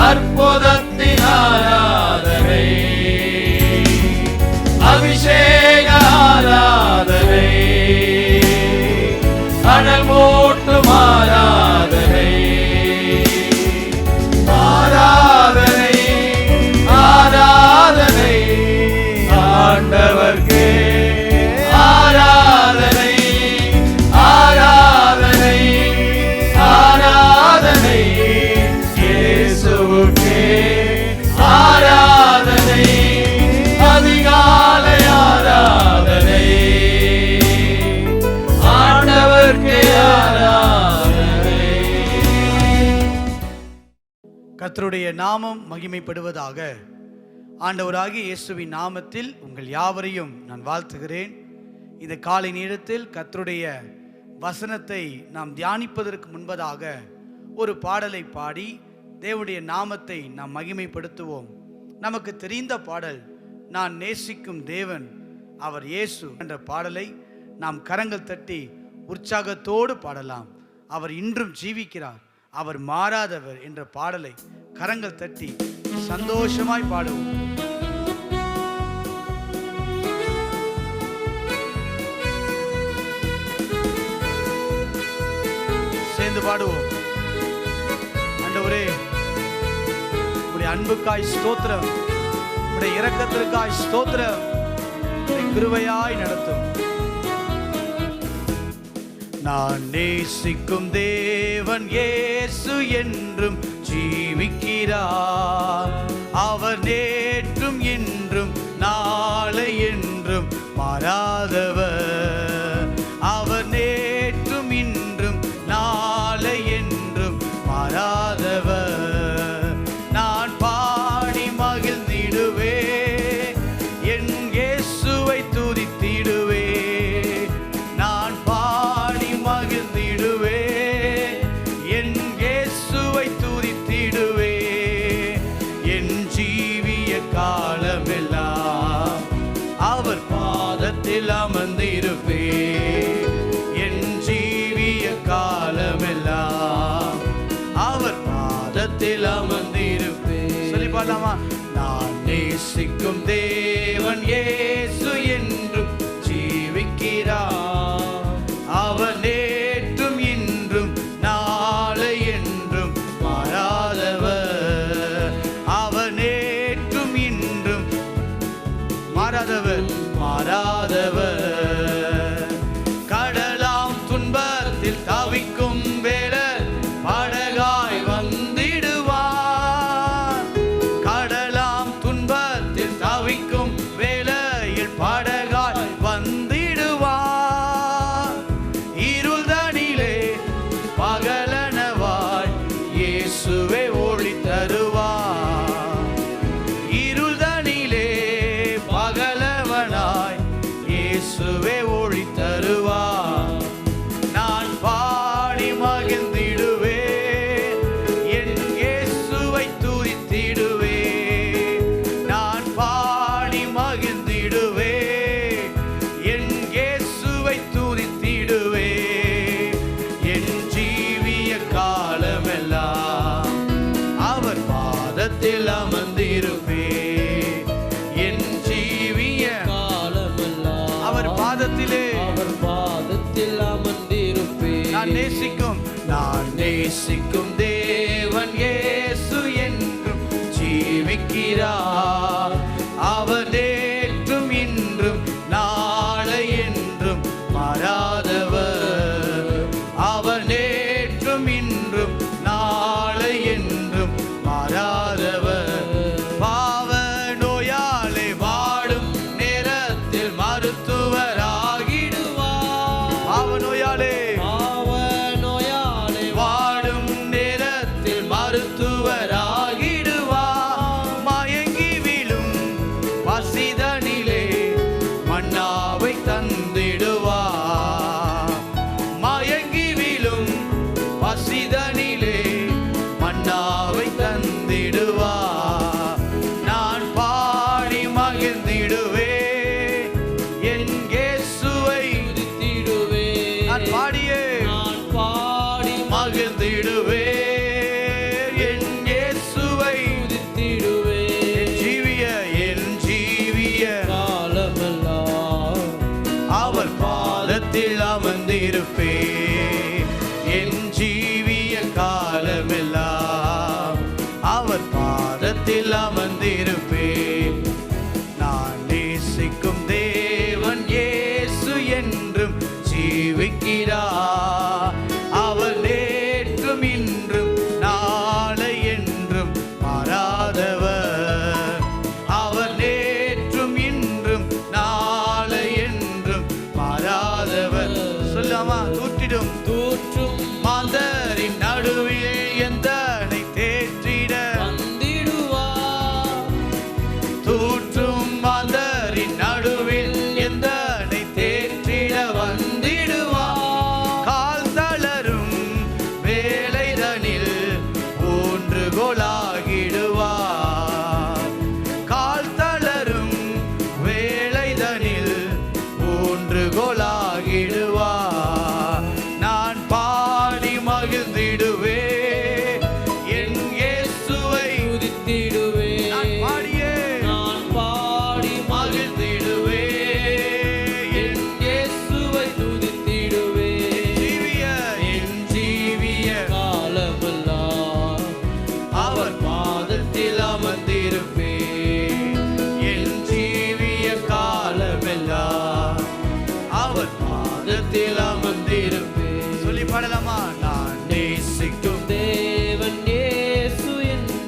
அற்புதத்தின் ஆராதனை, அபிஷேக ஆராதனை, அனல் மூட்டும் ஆராதனை, ஆராதனை, ஆராதனை ஆண்டவர்க்கே, ஆராதனை, ஆராதனை, ஆராதனை இயேசுவுக்கே, ஆராதனை, அதிகாலை ஆராதனை, ஆண்டவர்க்கே ஆராதனை. கர்த்தருடைய நாமம் மகிமைப்படுவதாக. ஆண்டவராகிய இயேசுவின் நாமத்தில் உங்கள் யாவரையும் நான் வாழ்த்துகிறேன். இந்த காலை நேரத்தில் கர்த்தருடைய வசனத்தை நாம் தியானிப்பதற்கு முன்பதாக ஒரு பாடலை பாடி தேவனுடைய நாமத்தை நாம் மகிமைப்படுத்துவோம். நமக்கு தெரிந்த பாடல், நான் நேசிக்கும் தேவன் அவர் இயேசு என்ற பாடலை நாம் கரங்கள் தட்டி உற்சாகத்தோடு பாடலாம். அவர் இன்றும் ஜீவிக்கிறார், அவர் மாறாதவர் என்ற பாடலை கரங்கள் தட்டி சந்தோஷமாய் பாடுவோம். சேர்ந்து பாடுவோம். ஆண்டவரே, உம்முடைய அன்புக்காய் ஸ்தோத்திரம், உம்முடைய இரக்கத்திற்காய் ஸ்தோத்திரம், கிருபையாய் நடத்தும். நான் நேசிக்கும் தேவன் இயேசு என்றும் ஜீவிக்கிறார், அவர் நேற்றும் இன்றும் நாளை என்றும் மாறாதவர், அவர் நேற்றும் இன்றும் நாளை என்றும் மாறாதவர். நான் பாடி மகிழ்ந்திடுவே, என் இயேசுவை துதித்திடுவே, நான் பாடி மகிழ்ந்திடுவே, என் இயேசுவை துதித்திடுவே, என் ஜீவிய காலமெல்லாம் அவர் பாதத்தில் அமர்ந்திருப்பே, என் ஜீவிய காலமெல்லாம் அவர் பாதத்தில் அமர்ந்திருப்பே. சொல்லி பாடலாமா? நான் நேசிக்கும் தேவன் இயேசு என்றும் ஜீவிக்கிறார், அவர் நேற்றும் இன்றும் நாளை என்றும் மாறாதவர், அவர் நேற்றும் இன்றும் மாறாதவர், மாறாதவர். கடலாம் துன்பத்தில் தவிக்கும் வேளர் படகாய் வந்திடுவார், கடலாம் துன்பத்தில் தவிக்கும் வேளையில் படகாய் வந்திடுவார், இருள்தனிலே பகலனவாய் இயேசுவே ஒளி தருவார், இருள்தனிலே பகலவனாய் இயேசுவே ஒளி தருவார். நான் பாடி மகிழ்ந்திடுவே, என் இயேசுவை துதித்திடுவே, நான் பாடி மகிழ்ந்திடுவே, என் இயேசுவை துதித்திடுவே, என் ஜீவிய காலமெல்லாம் அவர் பாதத்தில் அமர்ந்திருப்பே, என் ஜீவிய காலமெல்லாம் அவர் பாதத்திலே, அவர் பாதத்தில் அமர்ந்திருப்பே. நான் நேசிக்கும் தேவன் இயேசு என்றும் ஜீவிக்கிறார், அவர் நேற்றும் இன்றும் நாளை என்றும் மாறாதவர், அவர் நேற்றும் இன்றும் நாளை என்றும் மாறாதவர். பாவ நோயாலே வாடும் நேரத்தில் மருத்துவராகிடுவார், பாவ நோயாலே வாடும் நேரத்தில் மருத்துவராகிடுவார், மயங்கி விழும் பசிதனிலே மன்னாவை தந்திடுவார், மயங்கி விழும் பசிதனிலே மன்னாவை தந்திடுவார். நான் பாடி மகிழ்ந்திடுவே, என் இயேசுவை துதித்திடுவே, நான் பாடியே மகிழ்ந்திடுவே, என் இயேசுவை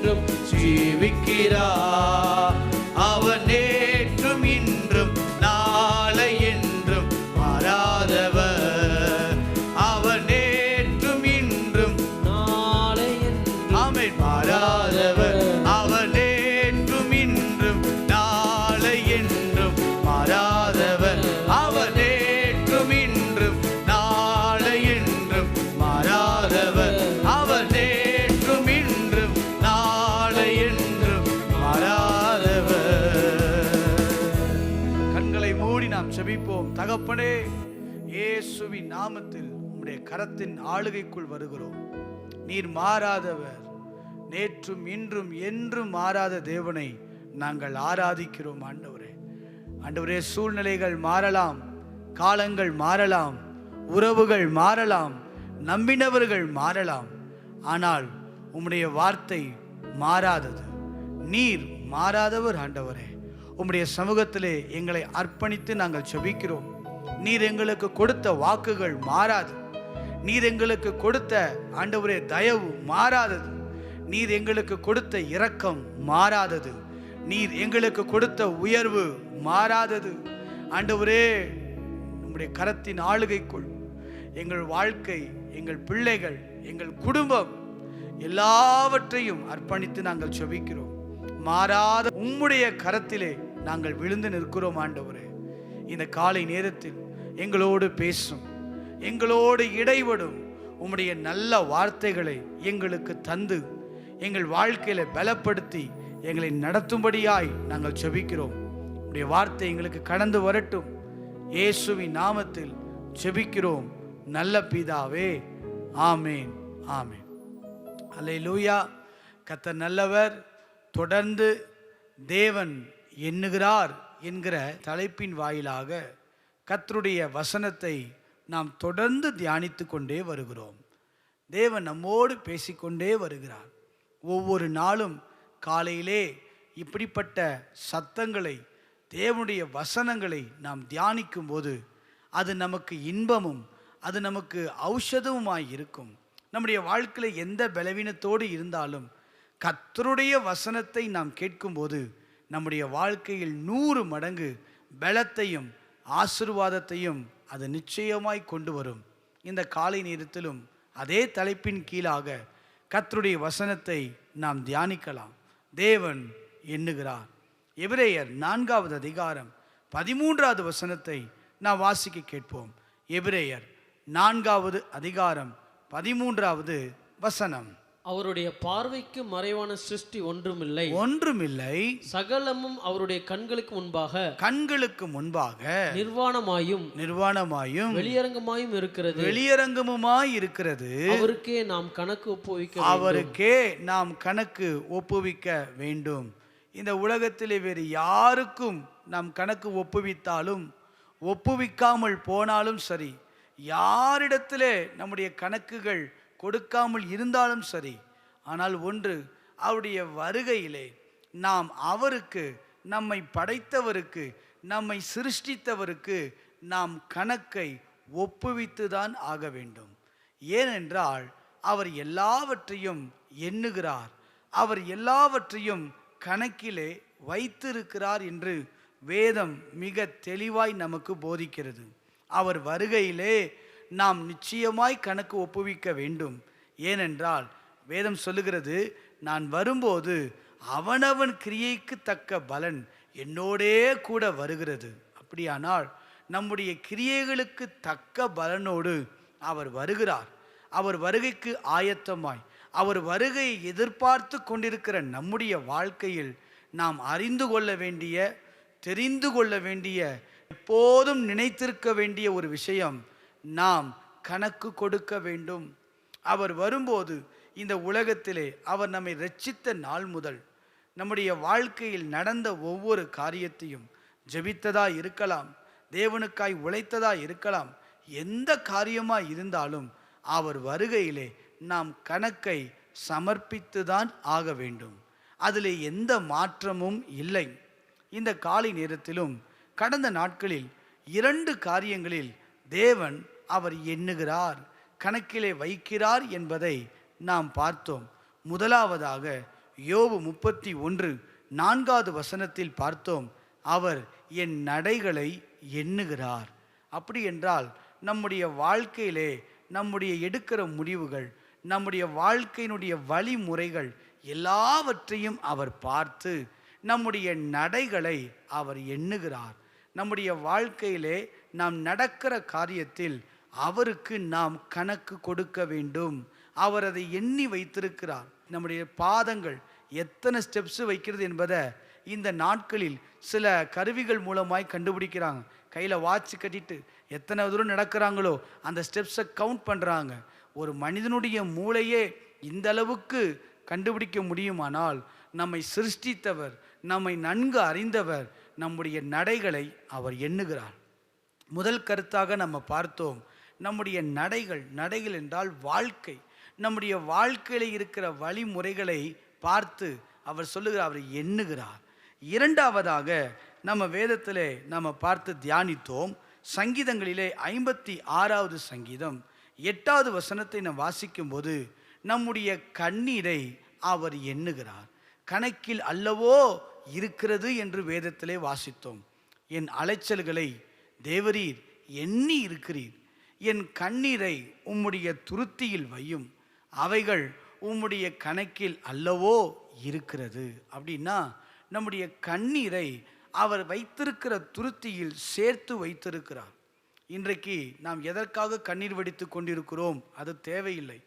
என்றும் ஜீவிக்கிறார். அவர் நேற்றும் இன்றும் நாளை என்றும் மாறாதவர். அவர் நேற்றும் இன்றும் நாளை என்றும் ஆமென் மாறாதவர். அவர் நேற்றும் இன்றும் நாளை என்றும் மாறாதவர். அவர் நேற்றும் இன்றும் நாளை என்றும் மாறாதவர். அவர் நேற்றும் இன்றும் நாளை என்றும் மாறாதவர். கண்களை மூடி நாம் செபிப்போம். தகப்பனே, இயேசுவின் நாமத்தில் உம்முடைய கரத்தின் ஆளுகைக்குள் வருகிறோம். நீர் மாறாதவர். நேற்றும் இன்றும் என்றும் மாறாத தேவனை நாங்கள் ஆராதிக்கிறோம். ஆண்டவரே, ஆண்டவரே, சூழ்நிலைகள் மாறலாம், காலங்கள் மாறலாம், உறவுகள் மாறலாம், நம்பினவர்கள் மாறலாம், ஆனால் உம்முடைய வார்த்தை மாறாதது. நீர் மாறாதவர். ஆண்டவரே, உம்முடைய சமூகத்திலே எங்களை அர்ப்பணித்து நாங்கள் செபிக்கிறோம். நீர் எங்களுக்கு கொடுத்த வாக்குகள் மாறாது. நீர் எங்களுக்கு கொடுத்த ஆண்டவரே தயவு மாறாதது. நீர் எங்களுக்கு கொடுத்த இரக்கம் மாறாதது. நீர் எங்களுக்கு கொடுத்த உயர்வு மாறாதது. ஆண்டவரே, உம்முடைய கரத்தின் ஆளுகைக்குள் எங்கள் வாழ்க்கை, எங்கள் பிள்ளைகள், எங்கள் குடும்பம் எல்லாவற்றையும் அர்ப்பணித்து நாங்கள் செபிக்கிறோம். மாறாத உம்முடைய கரத்திலே நாங்கள் விழுந்து நிற்கிறோம். ஆண்டவரே, இந்த காலை நேரத்தில் எங்களோடு பேசும், எங்களோடு இடைபடும் உம்முடைய நல்ல வார்த்தைகளை எங்களுக்கு தந்து எங்கள் வாழ்க்கையில பலப்படுத்தி எங்களை நடத்தும்படியாய் நாங்கள் செபிக்கிறோம். உம்முடைய வார்த்தை எங்களுக்கு கடந்து வரட்டும். இயேசுவின் நாமத்தில் செபிக்கிறோம் நல்ல பிதாவே. ஆமேன், ஆமேன். அல்லேலூயா. கர்த்தர் நல்லவர். தொடர்ந்து தேவன் எண்ணுகிறார் என்கிற தலைப்பின் வாயிலாக கர்த்தருடைய வசனத்தை நாம் தொடர்ந்து தியானித்து கொண்டே வருகிறோம். தேவன் நம்மோடு பேசிக்கொண்டே வருகிறார். ஒவ்வொரு நாளும் காலையிலே இப்படிப்பட்ட சத்தங்களை, தேவனுடைய வசனங்களை நாம் தியானிக்கும் போது அது நமக்கு இன்பமும் அது நமக்கு ஔஷதமுமாய் இருக்கும். நம்முடைய வாழ்க்கையில் எந்த பலவீனத்தோடு இருந்தாலும் கர்த்தருடைய வசனத்தை நாம் கேட்கும்போது நம்முடைய வாழ்க்கையில் 100 மடங்கு பலத்தையும் ஆசீர்வாதத்தையும் அது நிச்சயமாய் கொண்டு வரும். இந்த காலை நேரத்திலும் அதே தலைப்பின் கீழாக கர்த்தருடைய வசனத்தை நாம் தியானிக்கலாம். தேவன் எண்ணுகிறார். எபிரேயர் 4வது அதிகாரம் 13வது வசனத்தை நாம் வாசிக்க கேட்போம். எபிரேயர் 4வது அதிகாரம் 13வது வசனம். அவருடைய பார்வைக்கு மறைவான சிருஷ்டி ஒன்றுமில்லை, ஒன்றுமில்லை, சகலமும் அவருடைய கண்களுக்கு முன்பாக நிர்வாணமாயும் வெளியரங்கமாயும் இருக்கிறது. வெளியரங்கமுமாய் இருக்கிறது. அவருக்கே நாம் கணக்கு ஒப்புவிக்க வேண்டும். இந்த உலகத்திலே வேறு யாருக்கும் நாம் கணக்கு ஒப்புவித்தாலும் ஒப்புவிக்காமல் போனாலும் சரி, யாரிடத்திலே நம்முடைய கணக்குகள் கொடுக்காமல் இருந்தாலும் சரி, ஆனால் ஒன்று, அவருடைய வருகையிலே நாம் அவருக்கு, நம்மை படைத்தவருக்கு, நம்மை சிருஷ்டித்தவருக்கு நாம் கணக்கை ஒப்புவித்துதான் ஆக வேண்டும். ஏனென்றால் அவர் எல்லாவற்றையும் எண்ணுகிறார், அவர் எல்லாவற்றையும் கணக்கிலே வைத்திருக்கிறார் என்று வேதம் மிக தெளிவாய் நமக்கு போதிக்கிறது. அவர் வருகையிலே நாம் நிச்சயமாய் கணக்கு ஒப்புவிக்க வேண்டும். ஏனென்றால் வேதம் சொல்லுகிறது, நான் வரும்போது அவனவன் கிரியைக்கு தக்க பலன் என்னோடே கூட வருகிறது. அப்படியானால் நம்முடைய கிரியைகளுக்கு தக்க பலனோடு அவர் வருகிறார். அவர் வருகைக்கு ஆயத்தமாய், அவர் வருகையை எதிர்பார்த்து கொண்டிருக்கிற நம்முடைய வாழ்க்கையில் நாம் அறிந்து கொள்ள வேண்டிய, தெரிந்து கொள்ள வேண்டிய, எப்போதும் நினைத்திருக்க வேண்டிய ஒரு விஷயம், நாம் கணக்கு கொடுக்க வேண்டும். அவர் வரும்போது இந்த உலகத்திலே அவர் நம்மை இரட்சித்த நாள் முதல் நம்முடைய வாழ்க்கையில் நடந்த ஒவ்வொரு காரியத்தையும், ஜெபித்ததா இருக்கலாம், தேவனுக்காய் உழைத்ததா இருக்கலாம், எந்த காரியமாக இருந்தாலும் அவர் வருகையிலே நாம் கணக்கை சமர்ப்பித்துதான் ஆக வேண்டும். அதில் எந்த மாற்றமும் இல்லை. இந்த காலை நேரத்திலும் கடந்த நாட்களில் 2 காரியங்களில் தேவன் அவர் எண்ணுகிறார், கணக்கிலே வைக்கிறார் என்பதை நாம் பார்த்தோம். முதலாவதாக யோபு 31:4 பார்த்தோம், அவர் என் நடைகளை எண்ணுகிறார். அப்படி என்றால் நம்முடைய வாழ்க்கையிலே நம்முடைய எடுக்கிற முடிவுகள், நம்முடைய வாழ்க்கையினுடைய வழிமுறைகள் எல்லாவற்றையும் அவர் பார்த்து நம்முடைய நடைகளை அவர் எண்ணுகிறார். நம்முடைய வாழ்க்கையிலே நாம் நடக்கிற காரியத்தில் அவருக்கு நாம் கணக்கு கொடுக்க வேண்டும். அவர் அதை எண்ணி வைத்திருக்கிறார். நம்முடைய பாதங்கள் எத்தனை ஸ்டெப்ஸ் வைக்கிறது என்பதை இந்த நாட்களில் சில கருவிகள் மூலமாய் கண்டுபிடிக்கிறாங்க. கையில் வாட்ச் கட்டிட்டு எத்தனை தூரம் நடக்கிறாங்களோ அந்த ஸ்டெப்ஸை கவுண்ட் பண்ணுறாங்க. ஒரு மனிதனுடைய மூளையே இந்த அளவுக்கு கண்டுபிடிக்க முடியுமானால் நம்மை சிருஷ்டித்தவர், நம்மை நன்கு அறிந்தவர், நம்முடைய நடைகளை அவர் எண்ணுகிறார். முதல் கருத்தாக நம்ம பார்த்தோம், நம்முடைய நடைகள் என்றால் வாழ்க்கை. நம்முடைய வாழ்க்கையில் இருக்கிற வழிமுறைகளை பார்த்து அவர் சொல்லுகிறார், அவர் எண்ணுகிறார். இரண்டாவதாக நம்ம வேதத்திலே நம்ம பார்த்து தியானித்தோம். சங்கீதங்களிலே 56வது சங்கீதம் 8வது வசனத்தை நாம் வாசிக்கும் போது நம்முடைய கண்ணீரை அவர் எண்ணுகிறார். கணக்கில் அல்லவோ இருக்கிறது என்று வேதத்திலே வாசித்தோம். என் அலைச்சல்களை தேவரீர் எண்ணி இருக்கிறீர். என் கண்ணீரை உம்முடைய துருத்தியில் வையும், அவைகள் உம்முடைய கணக்கில் அல்லவோ இருக்கிறது. அப்படின்னா நம்முடைய கண்ணீரை அவர் வைத்திருக்கிற துருத்தியில் சேர்த்து வைத்திருக்கிறார். இன்றைக்கு நாம் எதற்காக கண்ணீர் வடித்து கொண்டிருக்கிறோம் அது தேவையில்லை.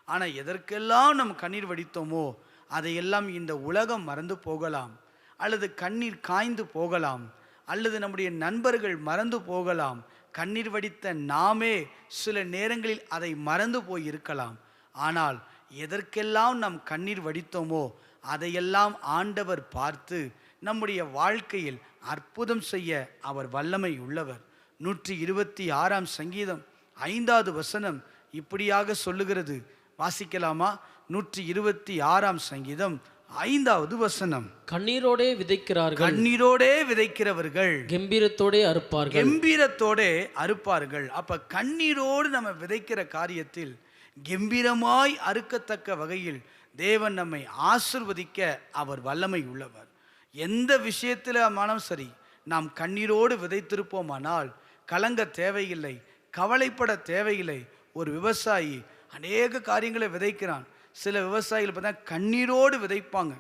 ஆனால் எதற்கெல்லாம் நாம் கண்ணீர் வடித்தோமோ அதையெல்லாம் இந்த உலகம் மறந்து போகலாம், அல்லது கண்ணீர் காய்ந்து போகலாம், அல்லது நம்முடைய நண்பர்கள் மறந்து போகலாம். கண்ணீர் வடித்த நாமே சில நேரங்களில் அதை மறந்து போயிருக்கலாம். ஆனால் எதற்கெல்லாம் நாம் கண்ணீர் வடித்தோமோ அதையெல்லாம் ஆண்டவர் பார்த்து நம்முடைய வாழ்க்கையில் அற்புதம் செய்ய அவர் வல்லமை உள்ளவர். 126ஆம் சங்கீதம் 5வது வசனம் இப்படியாக சொல்லுகிறது. வாசிக்கலாமா? 126ஆம் சங்கீதம் 5வது வசனம். கண்ணீரோடே விதைக்கிறார்கள், கண்ணீரோடே விதைக்கிறவர்கள் கம்பீரத்தோடே அறுப்பார்கள், கம்பீரத்தோடே அறுப்பார்கள். அப்ப கண்ணீரோடு நம்ம விதைக்கிற காரியத்தில் கம்பீரமாய் அறுக்கத்தக்க வகையில் தேவன் நம்மை ஆசிர்வதிக்க அவர் வல்லமை உள்ளவர். எந்த விஷயத்தில் ஆனாலும் சரி, நாம் கண்ணீரோடு விதைத்திருப்போமானால் கலங்க தேவையில்லை, கவலைப்பட தேவையில்லை. ஒரு விவசாயி அநேக காரியங்களை விதைக்கிறான். சில விவசாயிகள் பார்த்தா கண்ணீரோடு விதைப்பாங்க.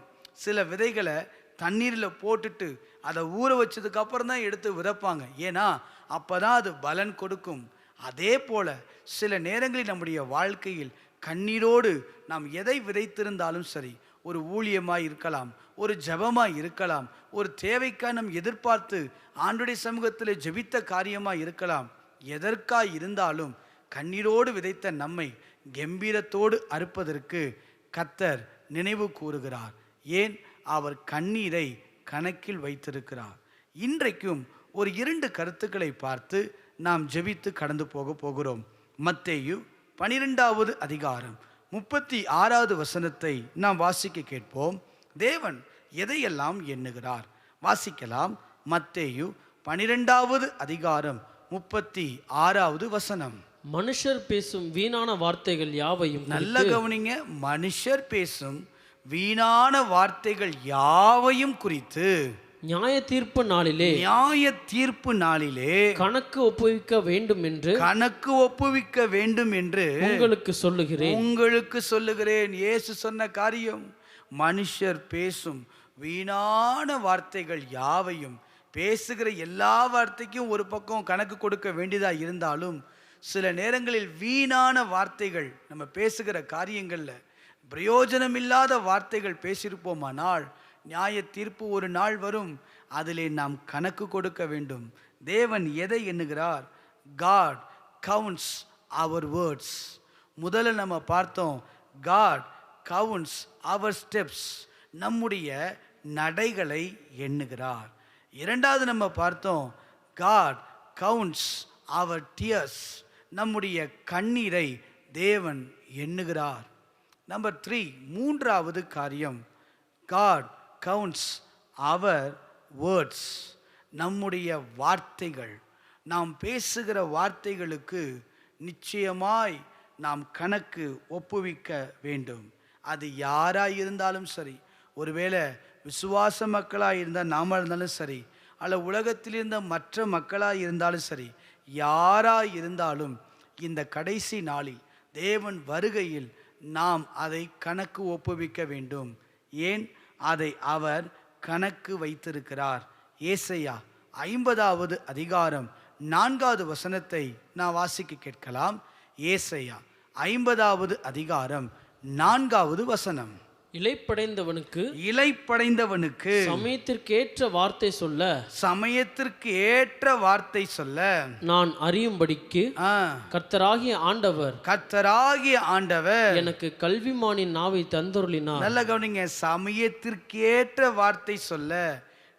சில விதைகளை தண்ணீரில் போட்டுட்டு அதை ஊற வச்சதுக்கு அப்புறம் தான் எடுத்து விதைப்பாங்க. ஏன்னா அப்போதான் அது பலன் கொடுக்கும். அதே போல சில நேரங்களில் நம்முடைய வாழ்க்கையில் கண்ணீரோடு நாம் எதை விதைத்திருந்தாலும் சரி, ஒரு ஊழியமாய் இருக்கலாம், ஒரு ஜெபமாய் இருக்கலாம், ஒரு தேவைக்காக நாம் எதிர்பார்த்து ஆண்டவருடைய சமூகத்தில் ஜெபித்த காரியமாய் இருக்கலாம், எதற்காய் இருந்தாலும் கண்ணீரோடு விதைத்த நம்மை கம்பீரத்தோடு அறுப்பதற்கு கர்த்தர் நினைவு கூறுகிறார். ஏன்? அவர் கண்ணீரை கணக்கில் வைத்திருக்கிறார். இன்றைக்கும் ஒரு 2 கருத்துக்களை பார்த்து நாம் ஜெபித்து கடந்து போகிறோம். மத்தேயு 12வது அதிகாரம் 36வது வசனத்தை நாம் வாசிக்க கேட்போம். தேவன் எதையெல்லாம் எண்ணுகிறார்? வாசிக்கலாம். மத்தேயு 12வது அதிகாரம் 36வது வசனம். மனுஷர் பேசும் வீணான வார்த்தைகள் யாவையும், நல்ல கவனிங்க, மனுஷர் பேசும் வீணான வார்த்தைகள் யாவையும் குறித்து நியாய தீர்ப்பு நாளிலே, நியாய தீர்ப்பு நாளிலே கணக்கு ஒப்புவிக்க வேண்டும் என்று, கணக்கு ஒப்புவிக்க வேண்டும் என்று உங்களுக்கு சொல்லுகிறேன், உங்களுக்கு சொல்லுகிறேன். இயேசு சொன்ன காரியம், மனுஷர் பேசும் வீணான வார்த்தைகள் யாவையும். பேசுகிற எல்லா வார்த்தைக்கும் ஒரு பக்கம் கணக்கு கொடுக்க வேண்டியதா இருந்தாலும் சில நேரங்களில் வீணான வார்த்தைகள் நம்ம பேசுகிற காரியங்களில் பிரயோஜனமில்லாத வார்த்தைகள் பேசியிருப்போமானால் நியாய தீர்ப்பு ஒரு நாள் வரும், அதிலே நாம் கணக்கு கொடுக்க வேண்டும். தேவன் எதை எண்ணுகிறார்? God counts our words. முதல்ல நம்ம பார்த்தோம், God counts our steps. நம்முடைய நடைகளை எண்ணுகிறார். இரண்டாவது நம்ம பார்த்தோம், God counts our tears. நம்முடைய கண்ணீரை தேவன் எண்ணுகிறார். நம்பர் 3, மூன்றாவது காரியம், God counts our words. நம்முடைய வார்த்தைகள், நாம் பேசுகிற வார்த்தைகளுக்கு நிச்சயமாய் நாம் கணக்கு ஒப்புவிக்க வேண்டும். அது யாராய் இருந்தாலும் சரி, ஒருவேளை விசுவாச மக்களாக இருந்தால் நாம இருந்தாலும் சரி, அல்ல உலகத்தில் இருந்த மற்ற மக்களாக இருந்தாலும் சரி, யாராக இருந்தாலும் இந்த கடைசி நாளில் தேவன் வருகையில் நாம் அதை கணக்கு ஒப்புவிக்க வேண்டும். ஏன்? அதை அவர் கணக்கு வைத்திருக்கிறார். ஏசாயா 50வது அதிகாரம் 4வது வசனத்தை நான் வாசிக்க கேட்கலாம். ஏசாயா 50வது அதிகாரம் 4வது வசனம். இளைப்படைந்தவனுக்கு சமயத்திற்கேற்ற வார்த்தை சொல்ல நான் அறியும்படிக்கு கர்த்தராகிய ஆண்டவர் எனக்கு கல்விமானின் நாவை தந்தருளினார். நல்ல கவனிங்க, சமயத்திற்கேற்ற வார்த்தை சொல்ல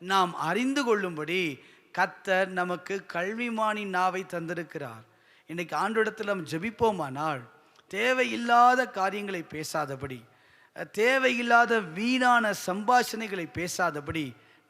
நாம் அறிந்து கொள்ளும்படி கர்த்தர் நமக்கு கல்விமானின் நாவை தந்திருக்கிறார். இன்னைக்கு ஆண்டவரிடத்தில் நாம் ஜெபிப்போமானால் தேவையில்லாத காரியங்களை பேசாதபடி, தேவையில்லாத வீணான சம்பாஷணைகளை பேசாதபடி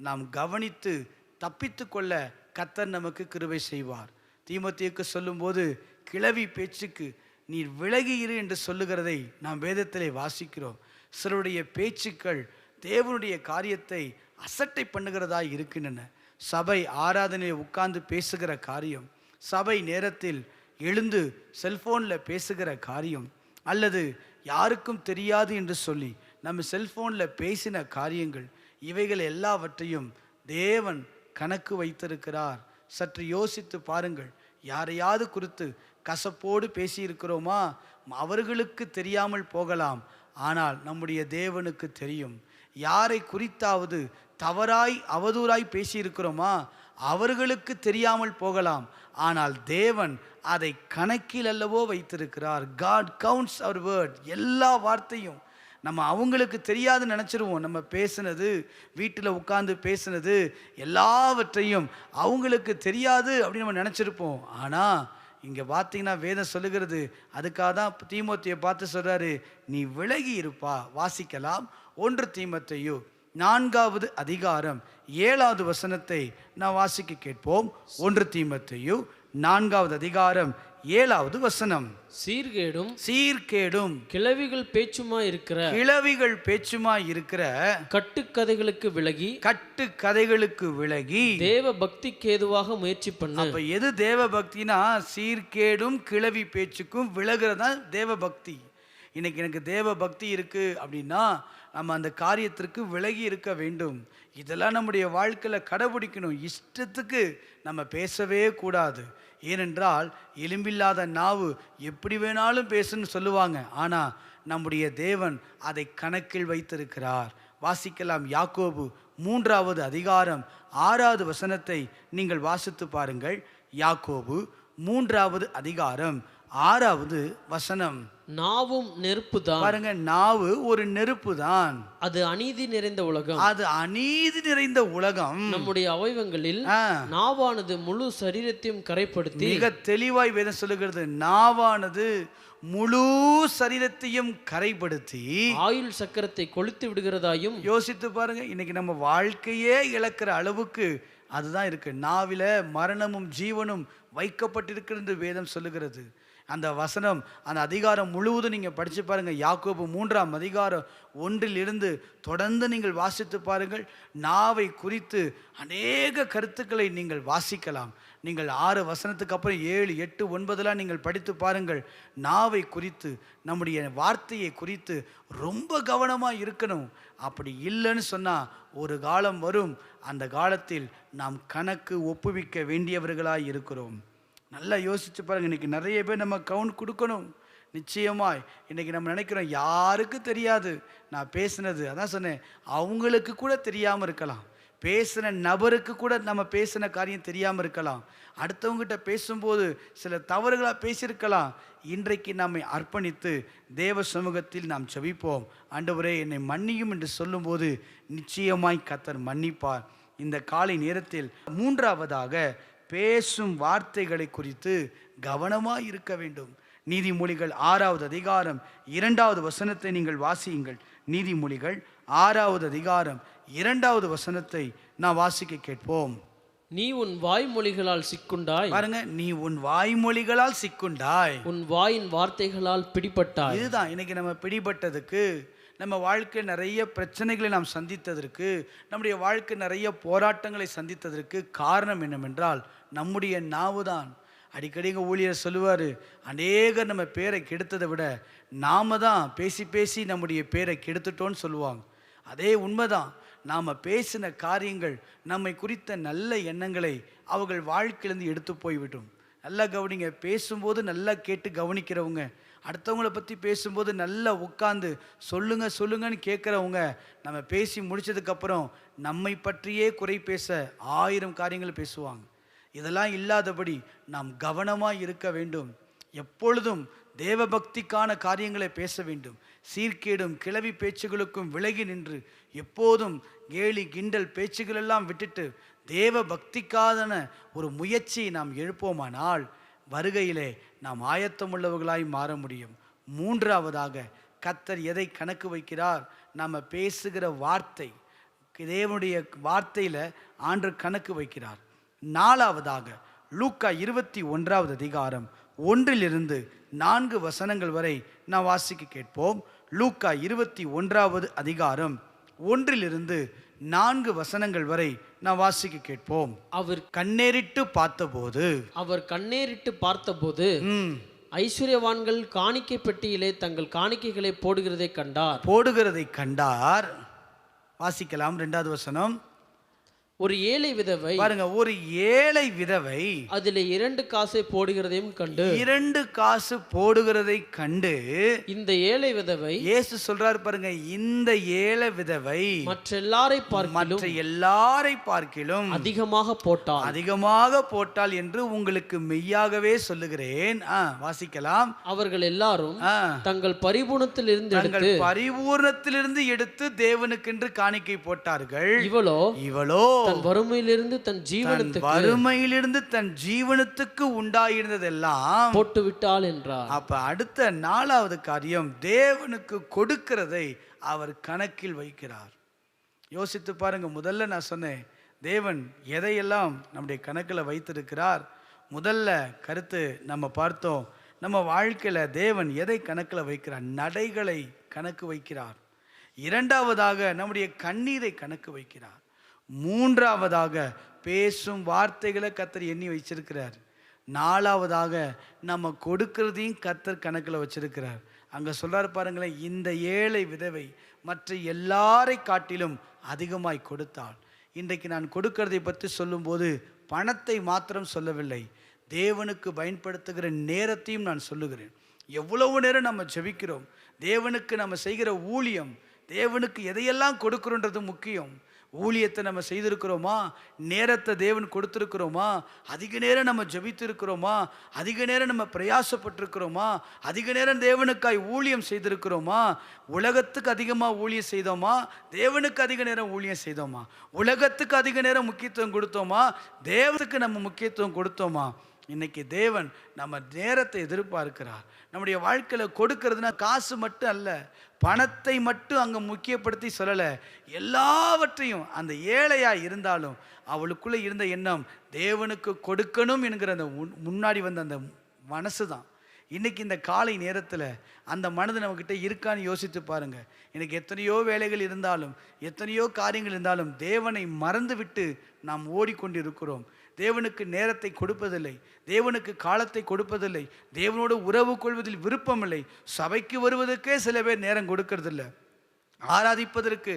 நாம் கவனித்து தப்பித்து கொள்ள கர்த்தர் நமக்கு கிருபை செய்வார். தீமோத்தேயுக்கு சொல்லும்போது கிழவி பேச்சுக்கு நீர் விலகி இரு என்று சொல்லுகிறதை நாம் வேதத்திலே வாசிக்கிறோம். சிலருடைய பேச்சுக்கள் தேவனுடைய காரியத்தை அசட்டை பண்ணுகிறதா இருக்கின்றன. சபை ஆராதனையை உட்கார்ந்து பேசுகிற காரியம், சபை நேரத்தில் எழுந்து செல்போனில் பேசுகிற காரியம், அல்லது யாருக்கும் தெரியாது என்று சொல்லி நம்ம செல்போனில் பேசின காரியங்கள், இவைகள் எல்லாவற்றையும் தேவன் கணக்கு வைத்திருக்கிறார். சற்று யோசித்து பாருங்கள். யாரையாவது குறித்து கசப்போடு பேசியிருக்கிறோமா? அவர்களுக்கு தெரியாமல் போகலாம், ஆனால் நம்முடைய தேவனுக்கு தெரியும். யாரை குறித்தாவது தவறாய் அவதூறாய் பேசியிருக்கிறோமா? அவர்களுக்கு தெரியாமல் போகலாம், ஆனால் தேவன் அதை கணக்கில் அல்லவோ வைத்திருக்கிறார். காட் கவுண்ட்ஸ் அவர் வேர்ட். எல்லா வார்த்தையும் நம்ம அவங்களுக்கு தெரியாதுன்னு நினச்சிருவோம். நம்ம பேசுனது, வீட்டில் உட்கார்ந்து பேசுனது எல்லாவற்றையும் அவங்களுக்கு தெரியாது அப்படின்னு நம்ம நினச்சிருப்போம். ஆனால் இங்கே பார்த்தீங்கன்னா வேதம் சொல்லுகிறது, அதுக்காக தான் தீமோத்தேயுவை பார்த்து சொல்கிறாரு, நீ விலகி இருப்பா. வாசிக்கலாம். 1 தீமோத்தேயு 4வது அதிகாரம் 7வது வசனத்தை நான் வாசிக்க கேட்போம். 1 தீமோத்தேயு 4வது அதிகாரம் 7வது வசனம். சீர்கேடும் கிழவிகள் பேச்சுமாய் இருக்கிற கட்டுக்கதைகளுக்கு விலகி தேவ பக்திக்கு ஏதுவாக முயற்சி பண்ண. அப்ப எது தேவ பக்தினா? சீர்கேடும் கிழவி பேச்சுக்கும் விலகிறதா தேவ பக்தி. இன்னைக்கு எனக்கு தேவ பக்தி இருக்கு அப்படின்னா நம்ம அந்த காரியத்திற்கு விலகி இருக்க வேண்டும். இதெல்லாம் நம்முடைய வாழ்க்கையில் கடைபிடிக்கணும். இஷ்டத்துக்கு நம்ம பேசவே கூடாது. ஏனென்றால் எலும்பில்லாத நாவு எப்படி வேணாலும் பேசுன்னு சொல்லுவாங்க. ஆனால் நம்முடைய தேவன் அதை கணக்கில் வைத்திருக்கிறார். வாசிக்கலாம். யாக்கோபு 3வது அதிகாரம் 6வது வசனத்தை நீங்கள் வாசித்து பாருங்கள். யாக்கோபு 3வது அதிகாரம் 6வது வசனம். நாவும் நெருப்பு தான். பாருங்க, நாவு ஒரு நெருப்பு தான். அது அநீதி நிறைந்த உலகம். நம்முடைய அவயவங்களில் நாவானது முழு சரீரத்தையும் கரைப்படுத்தி, மிக தெளிவாய் வேதம் சொல்லுகிறது, நாவானது முழு சரீரத்தையும் கரைப்படுத்தி ஆயுள் சக்கரத்தை கொளுத்து விடுகிறதாயும். யோசித்து பாருங்க, இன்னைக்கு நம்ம வாழ்க்கையே இழக்கிற அளவுக்கு அதுதான் இருக்கு. நாவில மரணமும் ஜீவனும் வைக்கப்பட்டிருக்கிறது வேதம் சொல்லுகிறது. அந்த வசனம், அந்த அதிகாரம் முழுவதும் நீங்கள் படித்து பாருங்கள். யாக்கோபு 3ஆம் அதிகாரம் 1 தொடர்ந்து நீங்கள் வாசித்து பாருங்கள். நாவை குறித்து அநேக கருத்துக்களை நீங்கள் வாசிக்கலாம். நீங்கள் 6 வசனத்துக்கு அப்புறம் 7, 8, 9 நீங்கள் படித்து பாருங்கள். நாவை குறித்து, நம்முடைய வார்த்தையை குறித்து ரொம்ப கவனமாக இருக்கணும். அப்படி இல்லைன்னு சொன்னால் ஒரு காலம் வரும், அந்த காலத்தில் நாம் கணக்கு ஒப்புவிக்க வேண்டியவர்களாக இருக்கிறோம். நல்லா யோசிச்சு பாருங்கள். இன்றைக்கி நிறைய பேர் நம்ம கவுண்ட் கொடுக்கணும். நிச்சயமாய் இன்றைக்கி நம்ம நினைக்கிறோம் யாருக்கு தெரியாது நான் பேசினது. அதான் சொன்னேன், அவங்களுக்கு கூட தெரியாமல் இருக்கலாம். பேசின நபருக்கு கூட நம்ம பேசின காரியம் தெரியாமல் இருக்கலாம். அடுத்தவங்ககிட்ட பேசும்போது சில தவறுகளாக பேசியிருக்கலாம். இன்றைக்கு நம்மை அர்ப்பணித்து தேவ சமூகத்தில் நாம் ஜெபிப்போம். ஆண்டவரே என்னை மன்னியும் என்று சொல்லும்போது நிச்சயமாய் கர்த்தர் மன்னிப்பார். இந்த காலை நேரத்தில் 3வதாக பேசும் வார்த்தைகளை குறித்து கவனமாக இருக்க வேண்டும். நீதிமொழிகள் 6வது அதிகாரம் 2வது வசனத்தை நீங்கள் வாசியுங்கள். நீதிமொழிகள் 6வது அதிகாரம் 2வது வசனத்தை நான் வாசிக்க கேட்போம். நீ உன் வாய்மொழிகளால் சிக்குண்டாய். பாருங்க, நீ உன் வாய்மொழிகளால் சிக்குண்டாய், உன் வாயின் வார்த்தைகளால் பிடிபட்டாய். இதுதான் இன்னைக்கு நம்ம பிடிபட்டதுக்கு நம்ம வாழ்க்கை நிறைய பிரச்சனைகளை நாம் சந்தித்ததற்கு, நம்முடைய வாழ்க்கை நிறைய போராட்டங்களை சந்தித்ததற்கு காரணம் என்னவென்றால் நம்முடைய நாவு தான். அடிக்கடி எங்கள் ஊழியர் சொல்லுவார், அநேகர் நம்ம பேரை கெடுத்ததை விட நாம தான் பேசி பேசி நம்முடைய பேரை கெடுத்துட்டோன்னு சொல்லுவாங்க. அதே உண்மைதான். நாம் பேசின காரியங்கள், நம்மை குறித்த நல்ல எண்ணங்களை அவர்கள் வாழ்க்கையிலேருந்து எடுத்து போய்விடும். நல்லா கவனிங்க. பேசும்போது நல்லா கேட்டு கவனிக்கிறவங்க, அடுத்தவங்களை பற்றி பேசும்போது நல்லா உட்காந்து சொல்லுங்கன்னு கேட்குறவங்க, நம்ம பேசி முடித்ததுக்கப்புறம் நம்மை பற்றியே குறை பேச 1000 காரியங்கள் பேசுவாங்க. இதெல்லாம் இல்லாதபடி நாம் கவனமாக இருக்க வேண்டும். எப்பொழுதும் தேவபக்திக்கான காரியங்களை பேச வேண்டும். சீர்கேடும் கிளவி பேச்சுகளுக்கும் விலகி நின்று எப்போதும் கேலி கிண்டல் பேச்சுகளெல்லாம் விட்டுட்டு தேவ பக்திக்கான ஒரு முயற்சியை நாம் எழுப்போமானால் வருகையிலே நாம் ஆயத்தமுள்ளவர்களாய் மாற முடியும். 3ஆவதாக, கர்த்தர் எதை கணக்கு வைக்கிறார்? நாம் பேசுகிற வார்த்தை, தேவனுடைய வார்த்தையில் ஆண்டவர் கணக்கு வைக்கிறார். 4ஆவதாக, லூக்கா 21வது அதிகாரம் 1 to 4 வரை நான் வாசிக்க கேட்போம். லூக்கா 21வது அதிகாரம் 1 to 4 வரை நான் வாசிக்க கேட்போம். அவர் கண்ணேறிட்டு பார்த்தபோது ஐஸ்வர்யவான்கள் காணிக்கை பெட்டியிலே தங்கள் காணிக்கைகளை போடுகிறதை கண்டார். வாசிக்கலாம் 2வது வசனம். ஒரு ஏழை விதவை, பாருங்க, ஒரு ஏழை விதவை அதிலே 2 காசை போடுகிறதையும் கண்டு 2 காசு போடுகிறதை கண்டு இந்த ஏழை விதவை, இயேசு சொல்றாரு பாருங்க, இந்த ஏழை விதவை மற்ற எல்லாரை பார்க்கிலும் அதிகமாக போட்டாள் என்று உங்களுக்கு மெய்யாகவே சொல்லுகிறேன். வாசிக்கலாம். அவர்கள் எல்லாரும் தங்கள் பரிபூரணத்திலிருந்து எடுத்து தேவனுக்கென்று காணிக்கை போட்டார்கள். இவளோ தன் வறுமையிலிருந்து தன் ஜீவனத்துக்கு உண்டாயிருந்ததெல்லாம் போட்டு விட்டாள் என்றார். அப்ப அடுத்த 4வது காரியம், தேவனுக்கு கொடுக்கிறதை அவர் கணக்கில் வைக்கிறார். யோசித்து பாருங்க. முதல்ல நான் சொன்னேன், தேவன் எதையெல்லாம் நம்முடைய கணக்கில் வைத்திருக்கிறார். முதல்ல கருத்து நம்ம பார்த்தோம், நம்ம வாழ்க்கையில தேவன் எதை கணக்கில் வைக்கிறார்? நடைகளை கணக்கு வைக்கிறார். 2ஆவதாக நம்முடைய கண்ணீரை கணக்கு வைக்கிறார். 3ஆவதாக பேசும் வார்த்தைகளை கர்த்தர் எண்ணி வச்சிருக்கிறார். 4ஆவதாக நம்ம கொடுக்கிறதையும் கர்த்தர் கணக்கில் வச்சிருக்கிறார். அங்கே சொல்றாரு பாருங்களேன், இந்த ஏழை விதவை மற்ற எல்லாரை காட்டிலும் அதிகமாய் கொடுத்தாள். இன்றைக்கு நான் கொடுக்கிறதை பற்றி சொல்லும்போது பணத்தை மாத்திரம் சொல்லவில்லை, தேவனுக்கு பயன்படுத்துகிற நேரத்தையும் நான் சொல்லுகிறேன். எவ்வளவு நேரம் நம்ம ஜெபிக்கிறோம், தேவனுக்கு நம்ம செய்கிற ஊழியம், தேவனுக்கு எதையெல்லாம் கொடுக்கிறோன்றது முக்கியம். ஊழியத்தை நம்ம செய்திருக்கிறோமா? நேரத்தை தேவன் கொடுத்திருக்கிறோமா? அதிக நேரம் நம்ம ஜெபித்து இருக்கிறோமா? அதிக நேரம் நம்ம பிரயாசப்பட்டிருக்கிறோமா? அதிக நேரம் தேவனுக்காய் ஊழியம் செய்திருக்கிறோமா? உலகத்துக்கு அதிகமாக ஊழியம் செய்தோமா? தேவனுக்கு அதிக நேரம் ஊழியம் செய்தோமா? உலகத்துக்கு அதிக நேரம் முக்கியத்துவம் கொடுத்தோமா? தேவனுக்கு நம்ம முக்கியத்துவம் கொடுத்தோமா? இன்னைக்கு தேவன் நம்ம நேரத்தை எதிர்பார்க்கிறார். நம்முடைய வாழ்க்கையில் கொடுக்கறதுனா காசு மட்டும் அல்ல, பணத்தை மட்டும் அங்கே முக்கியப்படுத்தி சொல்லலை, எல்லாவற்றையும். அந்த ஏழையாக இருந்தாலும் அவளுக்குள்ளே இருந்த எண்ணம் தேவனுக்கு கொடுக்கணும் என்கிற அந்த முன்னாடி வந்த அந்த மனசு தான். இன்றைக்கி இந்த காலை நேரத்தில் அந்த மனது நம்மக்கிட்ட இருக்கான்னு யோசித்து பாருங்கள். எனக்கு எத்தனையோ வேலைகள் இருந்தாலும், எத்தனையோ காரியங்கள் இருந்தாலும் தேவனை மறந்து விட்டு நாம் ஓடிக்கொண்டு இருக்கிறோம். தேவனுக்கு நேரத்தை கொடுப்பதில்லை, தேவனுக்கு காலத்தை கொடுப்பதில்லை, தேவனோடு உறவு கொள்வதில் விருப்பமில்லை. சபைக்கு வருவதற்கே சில பேர் நேரம் கொடுக்கறதில்லை, ஆராதிப்பதற்கு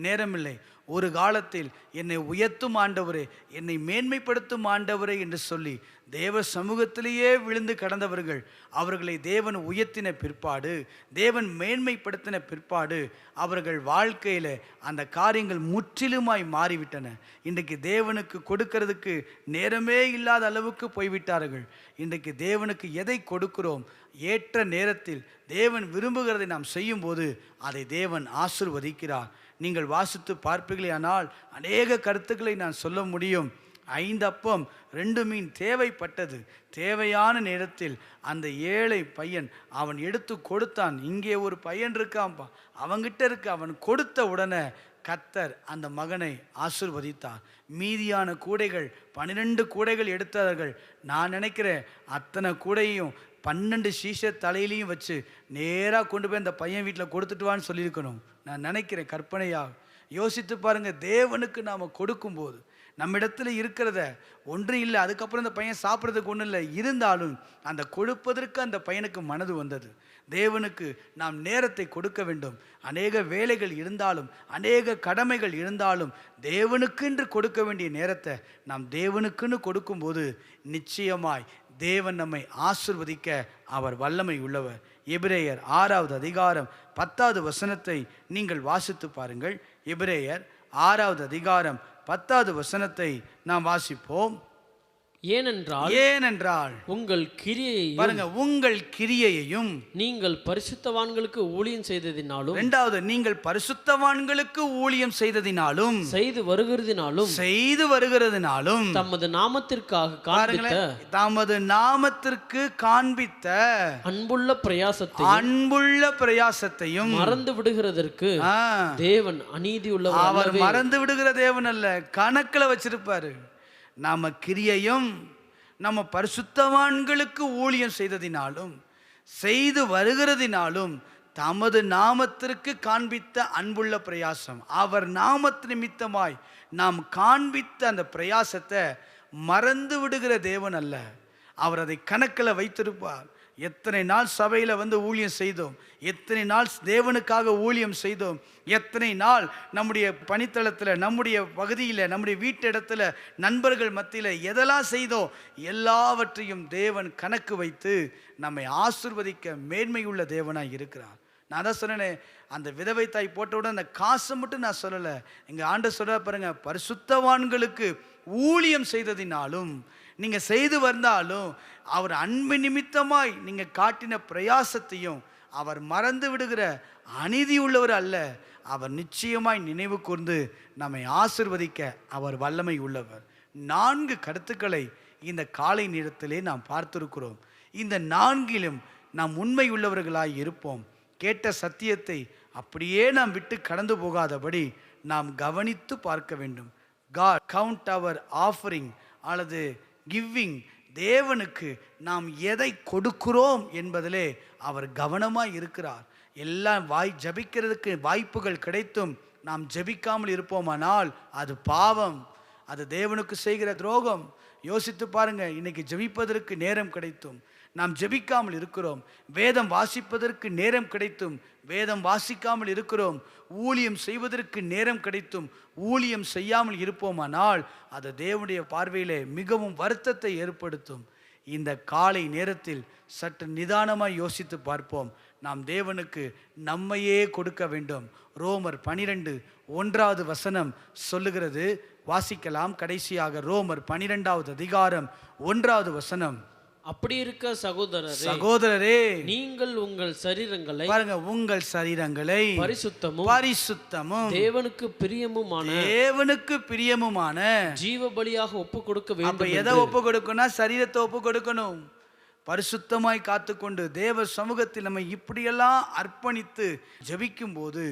நேரமில்லை. ஒரு காலத்தில் என்னை உயர்த்தும் ஆண்டவரே, என்னை மேன்மைப்படுத்தும் ஆண்டவரே என்று சொல்லி தேவ சமூகத்திலேயே விழுந்து கடந்தவர்கள், அவர்களை தேவன் உயர்த்தின பிற்பாடு, தேவன் மேன்மைப்படுத்தின பிற்பாடு அவர்கள் வாழ்க்கையில் அந்த காரியங்கள் முற்றிலுமாய் மாறிவிட்டன. இன்றைக்கு தேவனுக்கு கொடுக்கறதுக்கு நேரமே இல்லாத அளவுக்கு போய்விட்டார்கள். இன்றைக்கு தேவனுக்கு எதை கொடுக்கிறோம்? ஏற்ற நேரத்தில் தேவன் விரும்புகிறதை நாம் செய்யும்போது அதை தேவன் ஆசீர்வதிக்கிறார். நீங்கள் வாசித்து பார்ப்பீர்களானால் அநேக கருத்துக்களை நான் சொல்ல முடியும். 5 அப்பம் 2 மீன் தேவைப்பட்டது. தேவையான நேரத்தில் அந்த ஏழை பையன் அவன் எடுத்து கொடுத்தான். இங்கே ஒரு பையன் இருக்கான்ப்பா, அவங்கிட்ட இருக்கு. அவன் கொடுத்த உடனே கர்த்தர் அந்த மகனை ஆசீர்வதித்தார். மீதியான கூடைகள் 12 கூடைகள் எடுத்தார்கள். நான் நினைக்கிறேன் அத்தனை கூடையும் 12 சீஷர் தலையிலையும் வச்சு நேராக கொண்டு போய் அந்த பையன் வீட்டில் கொடுத்துட்டுவான்னு சொல்லியிருக்கணும். நான் நினைக்கிறேன், கற்பனையாக யோசித்து பாருங்க. தேவனுக்கு நாம் கொடுக்கும்போது நம்மிடத்தில் இருக்கிறத ஒன்றும் இல்லை, அதுக்கப்புறம் அந்த பையன் சாப்பிட்றதுக்கு ஒன்றும் இல்லை, இருந்தாலும் அந்த கொடுப்பதற்கு அந்த பையனுக்கு மனது வந்தது. தேவனுக்கு நாம் நேரத்தை கொடுக்க வேண்டும். அநேக வேலைகள் இருந்தாலும், அநேக கடமைகள் இருந்தாலும், தேவனுக்கென்று கொடுக்க வேண்டிய நேரத்தை நாம் தேவனுக்குன்னு கொடுக்கும்போது நிச்சயமாய் தேவன் நம்மை ஆசீர்வதிக்க அவர் வல்லமை உள்ளவர். எபிரேயர் 6வது அதிகாரம் 10வது வசனத்தை நீங்கள் வாசித்து பாருங்கள். எபிரேயர் 6வது அதிகாரம் 10வது வசனத்தை நாம் வாசிப்போம். ஏனென்றால் உங்கள் கிரியையையும் பாருங்க, உங்கள் கிரியையையும் நீங்கள் பரிசுத்தவான்களுக்கு ஊழியம் செய்ததினாலும், இரண்டாவது நீங்கள் பரிசுத்தவான்களுக்கு ஊழியம் செய்ததினாலும், செய்து வருகிறதினாலும் தமது நாமத்திற்கு காண்பித்த அன்புள்ள பிரயாசத்தையும் மறந்து விடுகிறதற்கு தேவன் அநீதி உள்ளவர். அவர் மறந்து விடுகிற தேவன் அல்ல, கணக்குல வச்சிருப்பாரு. நாம கிரியையும் நம்ம பரிசுத்தவான்களுக்கு ஊழியம் செய்ததினாலும், செய்து வருகிறதினாலும், தமது நாமத்திற்கு காண்பித்த அன்புள்ள பிரயாசம், அவர் நாமத்து நிமித்தமாய் நாம் காண்பித்த அந்த பிரயாசத்தை மறந்து விடுகிற தேவன் அல்ல, அவர் அதை கணக்கில் வைத்திருப்பார். எத்தனை நாள் சபையில் வந்து ஊழியம் செய்தோம், எத்தனை நாள் தேவனுக்காக ஊழியம் செய்தோம், எத்தனை நாள் நம்முடைய பணித்தளத்தில், நம்முடைய பகுதியில், நம்முடைய வீட்டிடத்தில், நண்பர்கள் மத்தியில் எதெல்லாம் செய்தோம், எல்லாவற்றையும் தேவன் கணக்கு வைத்து நம்மை ஆசீர்வதிக்க மேன்மையுள்ள தேவனாக இருக்கிறார். நான் தான் சொன்னேனே, அந்த விதவை தாய் போட்டவுடன் அந்த காசை மட்டும் நான் சொல்லலை. எங்கள் ஆண்டு சொல்ல பாருங்க, பரிசுத்தவான்களுக்கு ஊழியம் செய்ததினாலும், நீங்கள் செய்து வந்தாலும், அவர் அன்பு நிமித்தமாய் நீங்கள் காட்டின பிரயாசத்தையும் அவர் மறந்து விடுகிற அநீதி உள்ளவர் அல்ல, அவர் நிச்சயமாய் நினைவு கூர்ந்து நம்மை ஆசீர்வதிக்க அவர் வல்லமை உள்ளவர். 4 கருத்துக்களை இந்த காலை நேரத்திலே நாம் பார்த்திருக்கிறோம். இந்த 4லும் நாம் உண்மை உள்ளவர்களாய் இருப்போம். கேட்ட சத்தியத்தை அப்படியே நாம் விட்டு கடந்து போகாதபடி நாம் கவனித்து பார்க்க வேண்டும். God count our offering அல்லது கிவிங், தேவனுக்கு நாம் எதை கொடுக்கிறோம் என்பதிலே அவர் கவனமாக இருக்கிறார். எல்லாம் ஜபிக்கிறதுக்கு வாய்ப்புகள் கிடைத்தும் நாம் ஜபிக்காமல் இருப்போமானால் அது பாவம், அது தேவனுக்கு செய்கிற துரோகம். யோசித்து பாருங்க, இன்னைக்கு ஜபிப்பதற்கு நேரம் கிடைத்தும் நாம் ஜெபிக்காமல் இருக்கிறோம். வேதம் வாசிப்பதற்கு நேரம் கிடைத்தும் வேதம் வாசிக்காமல் இருக்கிறோம். ஊழியம் செய்வதற்கு நேரம் கிடைத்தும் ஊழியம் செய்யாமல் இருப்போமானால் அது தேவனுடைய பார்வையிலே மிகவும் வருத்தத்தை ஏற்படுத்தும். இந்த காலை நேரத்தில் சற்று நிதானமாய் யோசித்து பார்ப்போம். நாம் தேவனுக்கு நம்மையே கொடுக்க வேண்டும். ரோமர் 12:1 வசனம் சொல்லுகிறது, வாசிக்கலாம். கடைசியாக ரோமர் 12வது அதிகாரம் 1வது வசனம். அப்படி இருக்க சகோதரரே, நீங்கள் உங்கள் சரீரங்களை பாருங்க, உங்கள் சரீரங்களை பரிசுத்தமும் தேவனுக்கு பிரியமுமான ஜீவ பலியாக ஒப்பு கொடுக்க வேண்டும். எதை ஒப்பு கொடுக்கணும்? சரீரத்தை ஒப்பு கொடுக்கணும். பரிசுத்தமாய் காத்துக்கொண்டு தேவ சமூகத்தில் நம்மை இப்படியெல்லாம் அர்ப்பணித்து ஜெபிக்கும் போது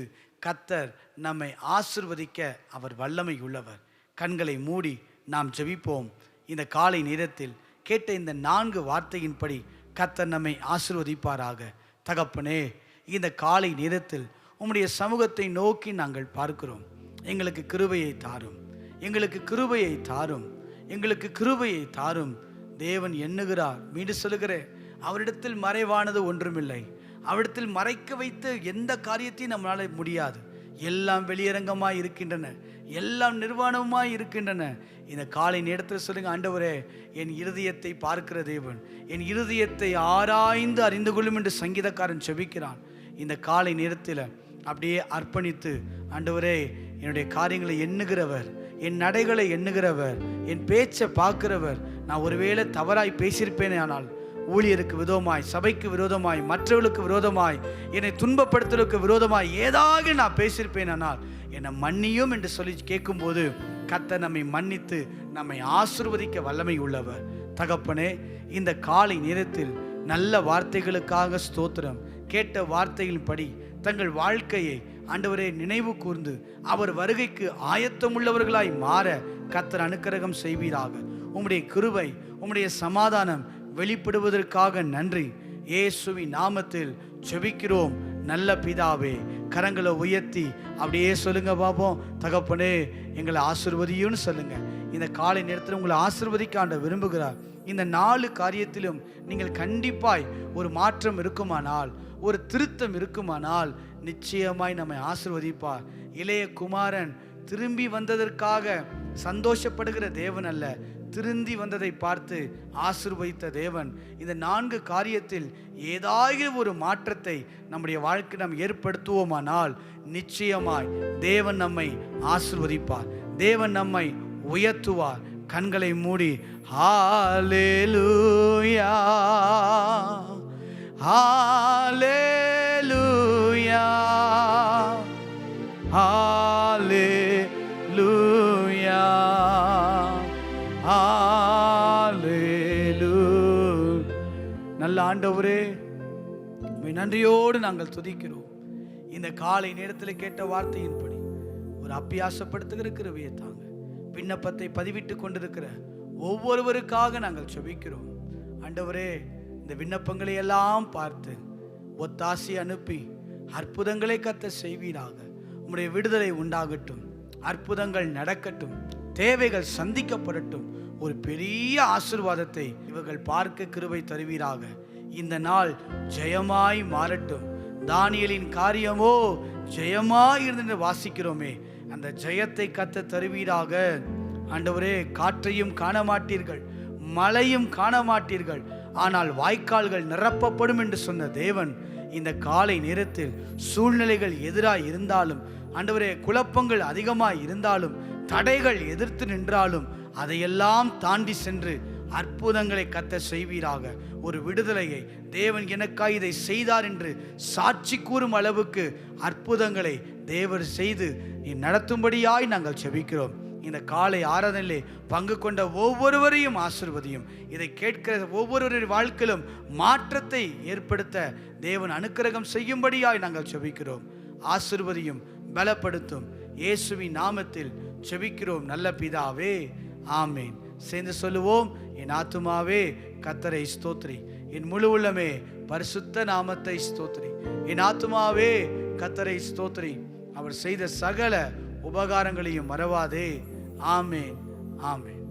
கர்த்தர் நம்மை ஆசீர்வதிக்க அவர் வல்லமை உள்ளவர். கண்களை மூடி நாம் ஜெபிப்போம். இந்த காலை நேரத்தில் கேட்ட இந்த 4 வார்த்தையின்படி கர்த்தர் நம்மை ஆசீர்வதிப்பாராக. தகப்பனே, இந்த காலை நேரத்தில் உம்முடைய சமூகத்தை நோக்கி நாங்கள் பார்க்கிறோம். எங்களுக்கு கிருபையை தாரும், எங்களுக்கு கிருபையை தாரும், எங்களுக்கு கிருபையை தாரும். தேவன் எண்ணுகிறார். மீண்டும் சொல்லுகிறேன், அவரிடத்தில் மறைவானது ஒன்றுமில்லை. அவரிடத்தில் மறைக்க வைத்து எந்த காரியத்தையும் நம்மளால முடியாது. எல்லாம் வெளியரங்கமாய் இருக்கின்றன, எல்லாம் நிர்வாணமாய் இருக்கின்றன. இந்த காலை நேரத்தில் சொல்லுங்க, ஆண்டவரே, என் இருதயத்தை பார்க்கிற தேவன், என் இருதயத்தை ஆராய்ந்து அறிந்து கொள்ளும் என்று சங்கீதக்காரன் செபிக்கிறான். இந்த காலை நேரத்தில் அப்படியே அர்ப்பணித்து, ஆண்டவரே, என்னுடைய காரியங்களை எண்ணுகிறவர், என் நடைகளை எண்ணுகிறவர், என் பேச்சை பார்க்கிறவர். நான் ஒருவேளை தவறாய் பேசியிருப்பேனே ஆனால், ஊழியருக்கு விரோதமாய், சபைக்கு விரோதமாய், மற்றவர்களுக்கு விரோதமாய், என்னை துன்பப்படுத்துவதற்கு விரோதமாய் ஏதாவது நான் பேசியிருப்பேன் ஆனால் என்னை மன்னியும் என்று சொல்லி கேட்கும்போது கர்த்தர் நம்மை மன்னித்து நம்மை ஆசீர்வதிக்க வல்லமை உள்ளவர். தகப்பனே, இந்த காலை நேரத்தில் நல்ல வார்த்தைகளுக்காக ஸ்தோத்திரம். கேட்ட வார்த்தைகளின்படி தங்கள் வாழ்க்கையை ஆண்டவரே நினைவு கூர்ந்து அவர் வருகைக்கு ஆயத்தமுள்ளவர்களாய் மாற கர்த்தர் அனுக்கிரகம் செய்வீராக. உம்முடைய கிருபை, உம்முடைய சமாதானம் வெளிப்படுவதற்காக நன்றி. இயேசுவின் நாமத்தில் ஜெபிக்கிறோம் நல்ல பிதாவே. கரங்களை உயர்த்தி அப்படியே சொல்லுங்க பாப்போம். தகப்பனே எங்களை ஆசீர்வதியும்னு சொல்லுங்க. இந்த காலை நேரத்தில் உங்களை ஆசீர்வதிக்க ஆண்டவர் விரும்புகிறார். இந்த 4 காரியத்திலும் நீங்கள் கண்டிப்பாய் ஒரு மாற்றம் இருக்குமானால், ஒரு திருத்தம் இருக்குமானால் நிச்சயமாய் நம்மை ஆசீர்வதிப்பார். இளைய குமாரன் திரும்பி வந்ததற்காக சந்தோஷப்படுகிற தேவன் அல்ல, திருந்தி வந்ததை பார்த்து ஆசீர்வதித்த தேவன். இந்த 4 காரியத்தில் ஏதாவது ஒரு மாற்றத்தை நம்முடைய வாழ்க்கை நாம் ஏற்படுத்துவோமானால் நிச்சயமாய் தேவன் நம்மை ஆசீர்வதிப்பார், தேவன் நம்மை உயர்த்துவார். கண்களை மூடி ஹல்லேலூயா ஹல்லேலூயா ஹல்லேலூயா ஹல்லேலூயா. நல்ல ஆண்டவரே, உம்மை நன்றியோடு நாங்கள் துதிக்கிறோம். இந்த காலை நேரத்தில் கேட்ட வார்த்தையின்படி ஒரு அபியாசப்படுத்துகிற கிருபையை தாங்க. விண்ணப்பத்தை பதிவிட்டு கொண்டிருக்கிற ஒவ்வொருவருக்காக நாங்கள் ஜெபிக்கிறோம். ஆண்டவரே, இந்த விண்ணப்பங்களை எல்லாம் பார்த்து ஒத்தாசி அனுப்பி அற்புதங்களை கத்த செய்வீராக. உம்முடைய விடுதலை உண்டாகட்டும், அற்புதங்கள் நடக்கட்டும், தேவைகள் சந்திக்கப்படட்டும். ஒரு பெரிய ஆசீர்வாதத்தை இவர்கள் பார்க்க கிருபை தருவீராக. இந்த நாள் ஜெயமாய் மாறட்டும். தானியேலின் காரியமோ ஜெயமாய் இருந்து வாசிக்கிறோமே, அந்த ஜெயத்தை கத்த தருவீராக. ஆண்டவரே, காற்றையும் காண மாட்டீர்கள், மழையும் காண மாட்டீர்கள், ஆனால் வாய்க்கால்கள் நிரப்பப்படும் என்று சொன்ன தேவன் இந்த காலை நேரத்தில் சூழ்நிலைகள் எதிராக இருந்தாலும், ஆண்டவரே குழப்பங்கள் அதிகமாக இருந்தாலும், தடைகள் எதிர்த்து நின்றாலும் அதையெல்லாம் தாண்டி சென்று அற்புதங்களை கத்த செய்வீராக. ஒரு விடுதலையை தேவன் எனக்காய் இதை செய்தார் என்று சாட்சி கூறும் அளவுக்கு அற்புதங்களை தேவர் செய்து நீ நடத்தும்படியாய் நாங்கள் ஜெபிக்கிறோம். இந்த காலை ஆராதனையிலே பங்கு கொண்ட ஒவ்வொருவரையும் ஆசீர்வதியும். இதை கேட்கிற ஒவ்வொருவரின் வாழ்க்கையிலும் மாற்றத்தை ஏற்படுத்த தேவன் அனுக்கிரகம் செய்யும்படியாய் நாங்கள் ஜெபிக்கிறோம். ஆசீர்வதியும், பலப்படுத்தும். இயேசுவின் நாமத்தில் ஜெபிக்கிறோம் நல்ல பிதாவே, ஆமேன். சேர்ந்து சொல்லுவோம். என் ஆத்துமாவே கர்த்தரை ஸ்தோத்திரி, என் முழு உள்ளமே பரிசுத்த நாமத்தை ஸ்தோத்திரி. என் ஆத்துமாவே கர்த்தரை ஸ்தோத்திரி, அவர் செய்த சகல உபகாரங்களையும் மறவாதே. ஆமேன், ஆமேன்.